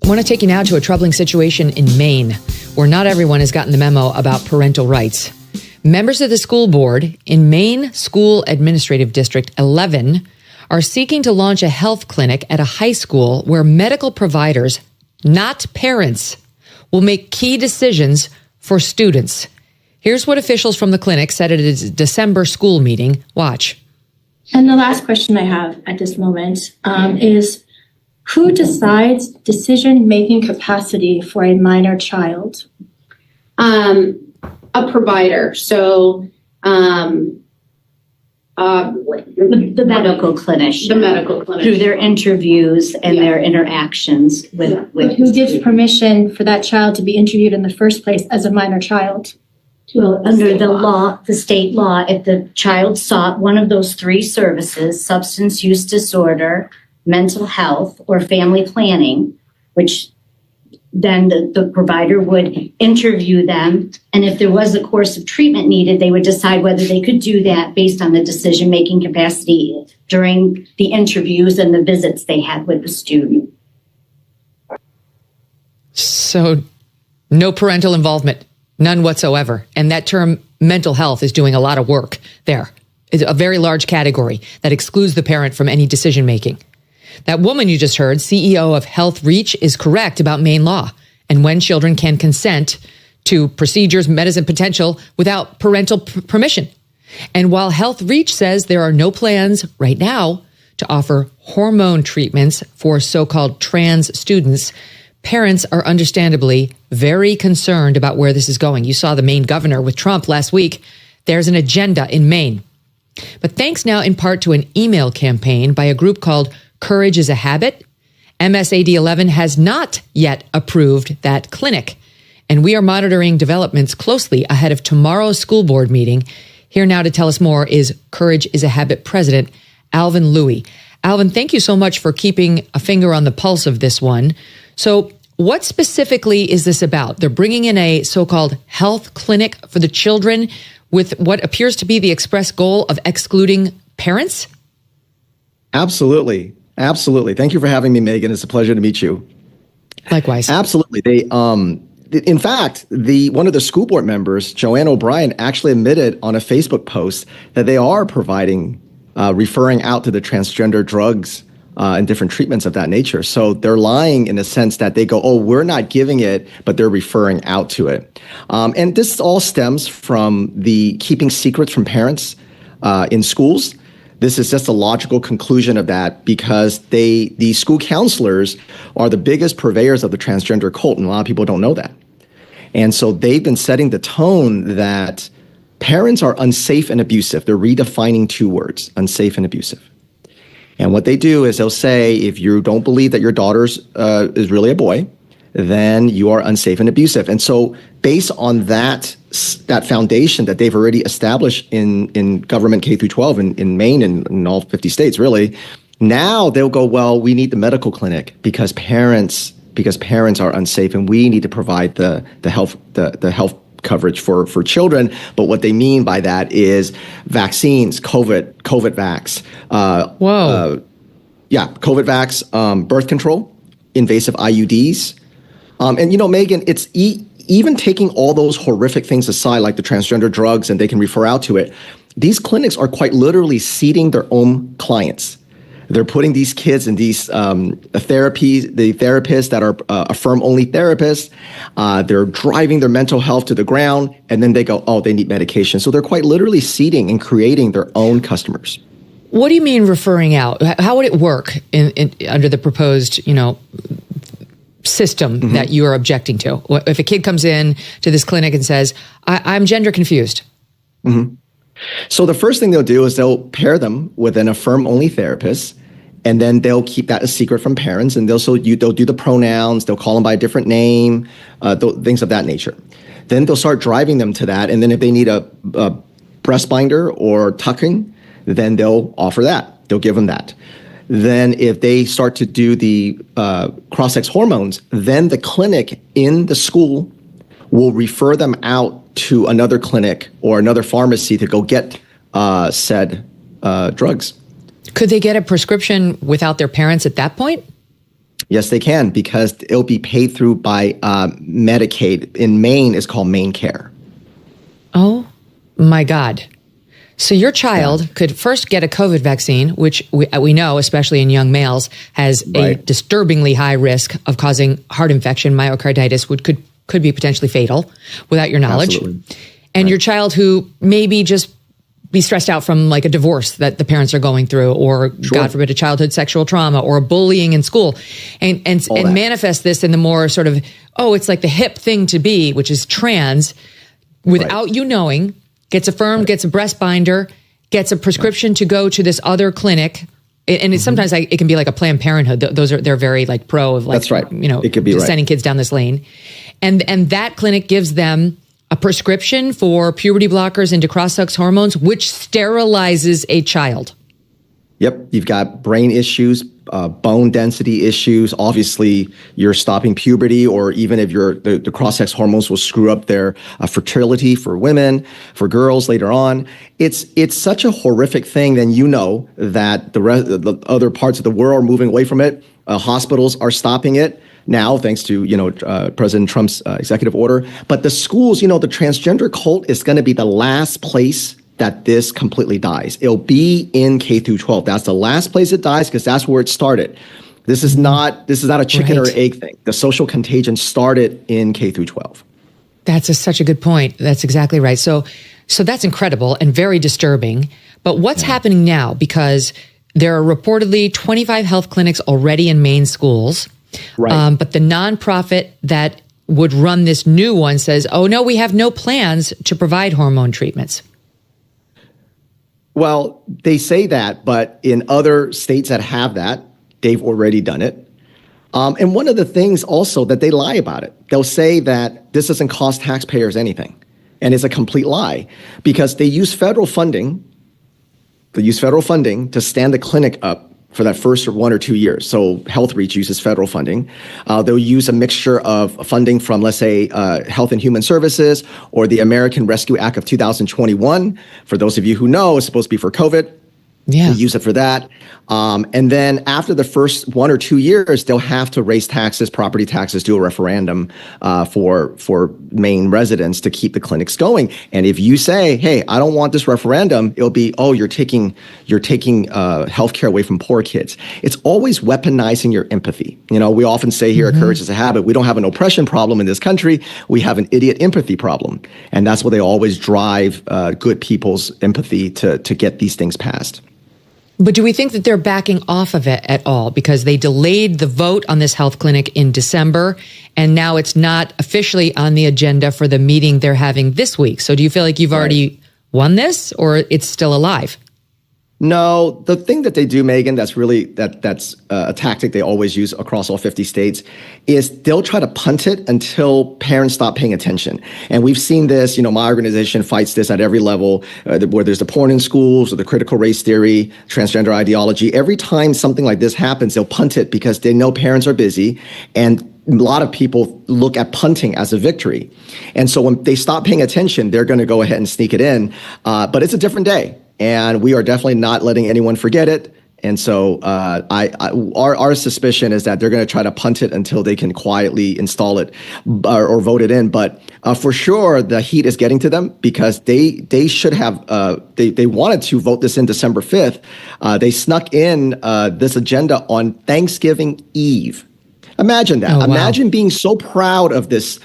I want to take you now to a troubling situation in Maine, where not everyone has gotten the memo about parental rights. Members of the school board in Maine School Administrative District 11 are seeking to launch a health clinic at a high school where medical providers, not parents, will make key decisions for students. Here's what officials from the clinic said at its December school meeting. Watch. And the last question I have at this moment is, who decides decision-making capacity for a minor child? A provider. So the medical clinician. The medical clinician. Through their interviews and their interactions with But who gives permission for that child to be interviewed in the first place as a minor child? Well, under the state law, if the child sought one of those three services, substance use disorder, mental health, or family planning, which then the provider would interview them. And if there was a course of treatment needed, they would decide whether they could do that based on the decision-making capacity during the interviews and the visits they had with the student. So no parental involvement, none whatsoever. And that term mental health is doing a lot of work there. It's a very large category that excludes the parent from any decision making. That woman you just heard, CEO of Health Reach, is correct about Maine law and when children can consent to procedures, medicine potential without parental permission. And while Health Reach says there are no plans right now to offer hormone treatments for so-called trans students, parents are understandably very concerned about where this is going. You saw the Maine governor with Trump last week. There's an agenda in Maine. But thanks now in part to an email campaign by a group called Courage is a Habit, MSAD 11 has not yet approved that clinic. And we are monitoring developments closely ahead of tomorrow's school board meeting. Here now to tell us more is Courage is a Habit President Alvin Louie. Alvin, thank you so much for keeping a finger on the pulse of this one. So what specifically is this about? They're bringing in a so-called health clinic for the children with what appears to be the express goal of excluding parents? Absolutely. Absolutely. Thank you for having me, Megyn. It's a pleasure to meet you. Likewise. Absolutely. They, in fact, one of the school board members, Joanne O'Brien, actually admitted on a Facebook post that they are providing, referring out to the transgender drugs and different treatments of that nature. So they're lying in the sense that they go, oh, we're not giving it, but they're referring out to it. And this all stems from the keeping secrets from parents in schools. This is just a logical conclusion of that because the school counselors are the biggest purveyors of the transgender cult, and a lot of people don't know that. And so they've been setting the tone that parents are unsafe and abusive. They're redefining two words, unsafe and abusive. And what they do is they'll say, if you don't believe that your daughter is really a boy, then you are unsafe and abusive. And so based on that foundation that they've already established in government K through 12 in Maine and in all 50 states, really, now they'll go, well, we need the medical clinic because parents are unsafe and we need to provide the health coverage for children. But what they mean by that is vaccines, COVID vax. COVID vax, birth control, invasive IUDs. And, Megyn, it's even taking all those horrific things aside, like the transgender drugs, and they can refer out to it. These clinics are quite literally seeding their own clients. They're putting these kids in these therapies, the therapists that are affirm-only therapists. They're driving their mental health to the ground, and then they go, oh, they need medication. So they're quite literally seeding and creating their own customers. What do you mean referring out? How would it work under the proposed, system that you are objecting to? If a kid comes in to this clinic and says, I'm gender confused. Mm-hmm. So the first thing they'll do is they'll pair them with an affirm-only therapist, and then they'll keep that a secret from parents, and they'll do the pronouns, they'll call them by a different name, things of that nature. Then they'll start driving them to that, and then if they need a breast binder or tucking, then they'll offer that. They'll give them that. Then if they start to do the cross-sex hormones, then the clinic in the school will refer them out to another clinic or another pharmacy to go get said drugs. Could they get a prescription without their parents at that point? Yes, they can, because it'll be paid through by Medicaid. In Maine, it's called Maine Care. Oh my God. So your child could first get a COVID vaccine, which we know, especially in young males, has a disturbingly high risk of causing heart infection, myocarditis, which could be potentially fatal without your knowledge. Absolutely. And your child who maybe just be stressed out from like a divorce that the parents are going through, or God forbid, a childhood sexual trauma or bullying in school, and manifest this in the more sort of, it's like the hip thing to be, which is trans, without you knowing, gets affirmed, gets a breast binder, gets a prescription to go to this other clinic. And it's sometimes it can be like a Planned Parenthood. They're very like pro of like, It could be sending kids down this lane. And that clinic gives them a prescription for puberty blockers and cross-sex hormones, which sterilizes a child. Yep. You've got brain issues, bone density issues. Obviously, you're stopping puberty, or even if the cross-sex hormones will screw up their fertility for women, for girls later on. It's such a horrific thing. Then that the other parts of the world are moving away from it. Hospitals are stopping it now, thanks to President Trump's executive order. But the schools, the transgender cult is going to be the last place that this completely dies. It'll be in K through 12. That's the last place it dies, because that's where it started. This is not a chicken or egg thing. The social contagion started in K through 12. That's such a good point. That's exactly right. So that's incredible and very disturbing. But what's happening now? Because there are reportedly 25 health clinics already in Maine schools. Right. But the nonprofit that would run this new one says, oh, no, we have no plans to provide hormone treatments. Well, they say that, but in other states that have that, they've already done it. And one of the things also that they lie about it, they'll say that this doesn't cost taxpayers anything. And it's a complete lie, because they use federal funding. They use federal funding to stand the clinic up for that first 1 or 2 years. So Health Reach uses federal funding. They'll use a mixture of funding from, let's say, Health and Human Services or the American Rescue Act of 2021. For those of you who know, it's supposed to be for COVID. Yeah. They use it for that. And then after the first 1 or 2 years, they'll have to raise taxes, property taxes, do a referendum for Maine residents to keep the clinics going. And if you say, hey, I don't want this referendum, it'll be, you're taking healthcare away from poor kids. It's always weaponizing your empathy. We often say here at Courage is a Habit, we don't have an oppression problem in this country. We have an idiot empathy problem. And that's what they always drive good people's empathy to get these things passed. But do we think that they're backing off of it at all? Because they delayed the vote on this health clinic in December, and now it's not officially on the agenda for the meeting they're having this week. So do you feel like you've already won this, or it's still alive? No, the thing that they do, Megyn, that's really that's a tactic they always use across all 50 states, is they'll try to punt it until parents stop paying attention. And we've seen this, my organization fights this at every level, where there's the porn in schools or the critical race theory, transgender ideology. Every time something like this happens, they'll punt it because they know parents are busy, and a lot of people look at punting as a victory. And so when they stop paying attention, they're going to go ahead and sneak it in. But it's a different day. And we are definitely not letting anyone forget it. And so our suspicion is that they're going to try to punt it until they can quietly install it or vote it in. But for sure, the heat is getting to them, because they should have they wanted to vote this in December 5th. They snuck in this agenda on Thanksgiving Eve. Imagine that. Imagine being so proud of this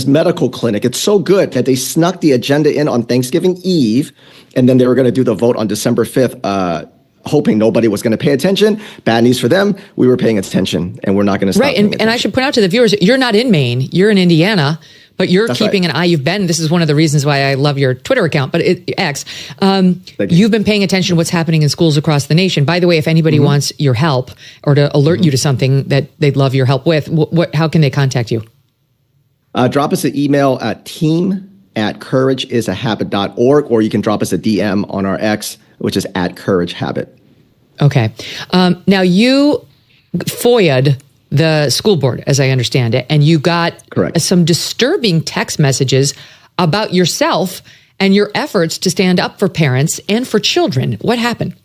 medical clinic. It's so good that they snuck the agenda in on Thanksgiving Eve, and then they were going to do the vote on December 5th, hoping nobody was going to pay attention. Bad news for them. We were paying attention, and we're not going to stop. Right, and I should point out to the viewers, you're not in Maine. You're in Indiana. But you're keeping an eye. You've been. This is one of the reasons why I love your Twitter account. But X, you've been paying attention to what's happening in schools across the nation. By the way, if anybody wants your help or to alert you to something that they'd love your help with, how can they contact you? Drop us an email at team@courageisahabit.org, or you can drop us a DM on our X, which is @couragehabit. Okay. Now you FOIA'd the school board, as I understand it, and you got some disturbing text messages about yourself and your efforts to stand up for parents and for children. What happened?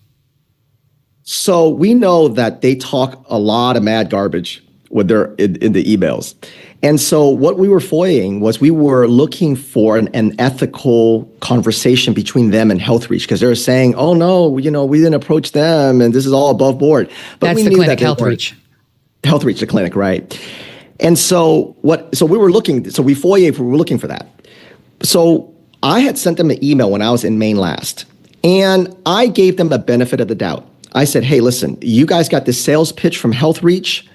So we know that they talk a lot of mad garbage with their in the emails. And so what we were FOIAing was we were looking for an ethical conversation between them and HealthReach, because they were saying, oh no, we didn't approach them and this is all above board. But that's we the knew clinic, that HealthReach. HealthReach, the clinic, right? And so we were looking, so we FOIA'd, we were looking for that. So I had sent them an email when I was in Maine last, and I gave them a benefit of the doubt. I said, hey, listen, you guys got this sales pitch from HealthReach.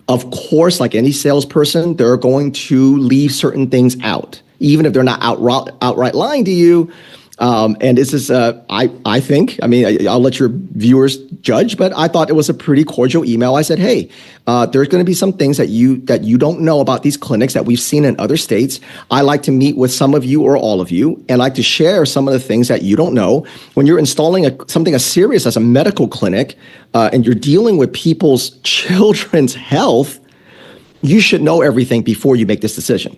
Of course, like any salesperson, they're going to leave certain things out, even if they're not outright lying to you. And this is, I think, I'll let your viewers judge, but I thought it was a pretty cordial email. I said, hey, there's going to be some things that you don't know about these clinics that we've seen in other states. I like to meet with some of you or all of you and like to share some of the things that you don't know. When you're installing something as serious as a medical clinic, and you're dealing with people's children's health, you should know everything before you make this decision.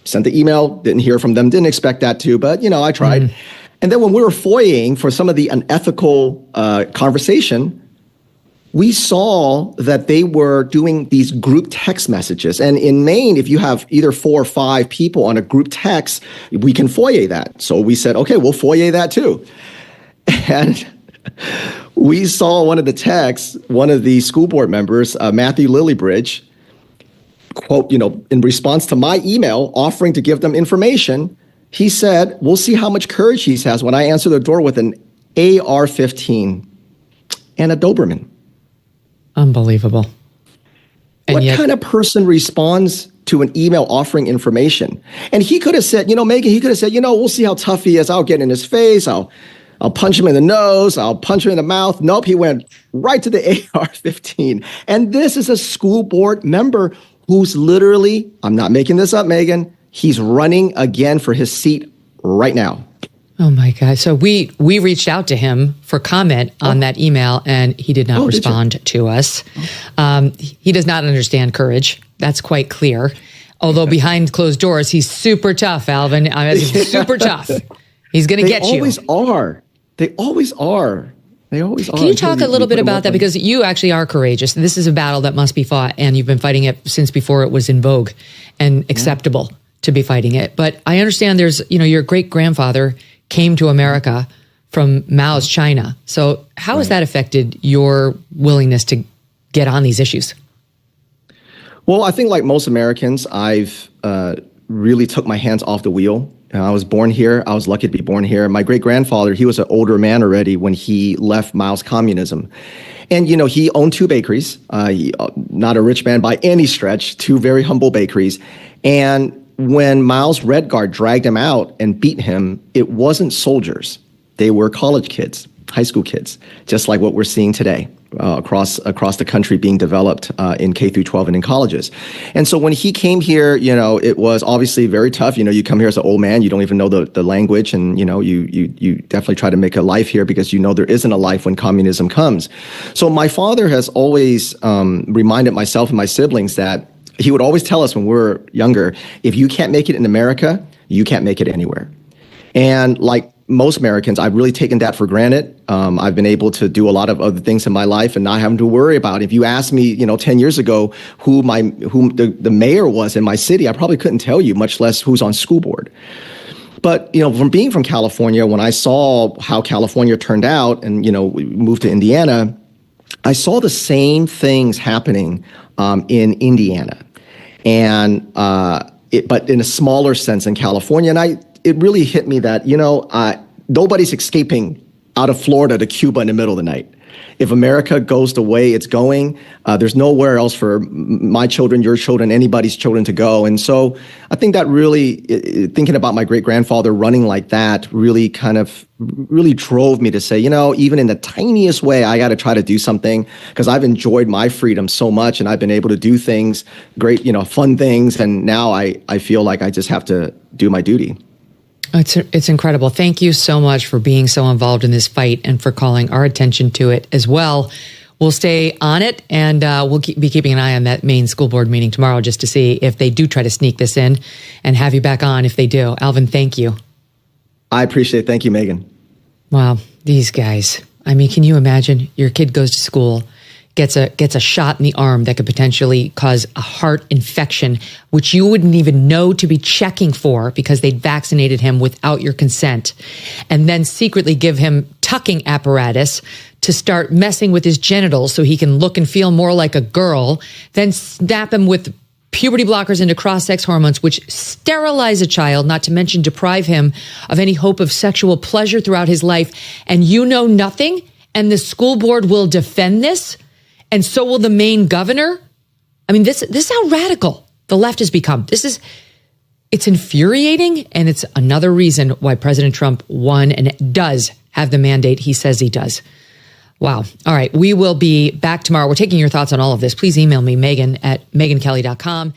Sent the email, didn't hear from them, didn't expect that to, but I tried. And then when we were FOIAing for some of the unethical conversation, we saw that they were doing these group text messages. And in Maine, if you have either 4 or 5 people on a group text, we can FOIA that. So we said, okay, we'll FOIA that too. And we saw one of the texts, one of the school board members, Matthew Lillybridge, quote, in response to my email offering to give them information, he said, we'll see how much courage he has when I answer the door with an AR-15 and a Doberman. Unbelievable. And what kind of person responds to an email offering information? And he could have said, Megyn, he could have said, we'll see how tough he is. I'll get in his face. I'll punch him in the nose. I'll punch him in the mouth. Nope, he went right to the AR-15. And this is a school board member who's literally, I'm not making this up, Megyn, he's running again for his seat right now. Oh my God. So we reached out to him for comment on that email, and he did not respond to us. He does not understand courage. That's quite clear. Although behind closed doors, he's super tough, Alvin. He's super tough. He's going to get you. They always are. They always are. They always are. Can you talk a little bit about that? Because you actually are courageous. This is a battle that must be fought, and you've been fighting it since before it was in vogue and acceptable to be fighting it. But I understand there's, your great-grandfather came to America from Mao's China. So how has that affected your willingness to get on these issues? Well, I think like most Americans, I've really took my hands off the wheel. I was born here. I was lucky to be born here. My great-grandfather, he was an older man already when he left Mao's communism. And, he owned 2 bakeries, not a rich man by any stretch, 2 very humble bakeries. And when Mao's Red Guard dragged him out and beat him, it wasn't soldiers. They were college kids, high school kids, just like what we're seeing today across the country being developed in K through 12 and in colleges. And so when he came here, it was obviously very tough. You come here as an old man, you don't even know the language, and you definitely try to make a life here because there isn't a life when communism comes. So my father has always reminded myself and my siblings that he would always tell us when we were younger, if you can't make it in America, you can't make it anywhere. And like most Americans, I've really taken that for granted. I've been able to do a lot of other things in my life and not having to worry about it. If you asked me, 10 years ago, who the mayor was in my city, I probably couldn't tell you, much less who's on school board. But, from being from California, when I saw how California turned out and, we moved to Indiana, I saw the same things happening in Indiana, and but in a smaller sense in California. And it really hit me that nobody's escaping out of Florida to Cuba in the middle of the night. If America goes the way it's going, there's nowhere else for my children, your children, anybody's children to go. And so I think that really, thinking about my great-grandfather running like that really really drove me to say, even in the tiniest way, I got to try to do something, because I've enjoyed my freedom so much and I've been able to do things, great, fun things. And now I feel like I just have to do my duty. It's incredible. Thank you so much for being so involved in this fight and for calling our attention to it as well. We'll stay on it, and we'll be keeping an eye on that Maine school board meeting tomorrow just to see if they do try to sneak this in, and have you back on if they do. Alvin, thank you. I appreciate it. Thank you, Megyn. Wow, these guys. Can you imagine? Your kid goes to school, gets a shot in the arm that could potentially cause a heart infection, which you wouldn't even know to be checking for because they'd vaccinated him without your consent, and then secretly give him tucking apparatus to start messing with his genitals so he can look and feel more like a girl, then snap him with puberty blockers into cross-sex hormones, which sterilize a child, not to mention deprive him of any hope of sexual pleasure throughout his life. And you know nothing, and the school board will defend this, and so will the Maine governor. I mean, this is how radical the left has become. It's infuriating, and it's another reason why President Trump won and does have the mandate he says he does. Wow. All right. We will be back tomorrow. We're taking your thoughts on all of this. Please email me, Megyn at megynkelly.com.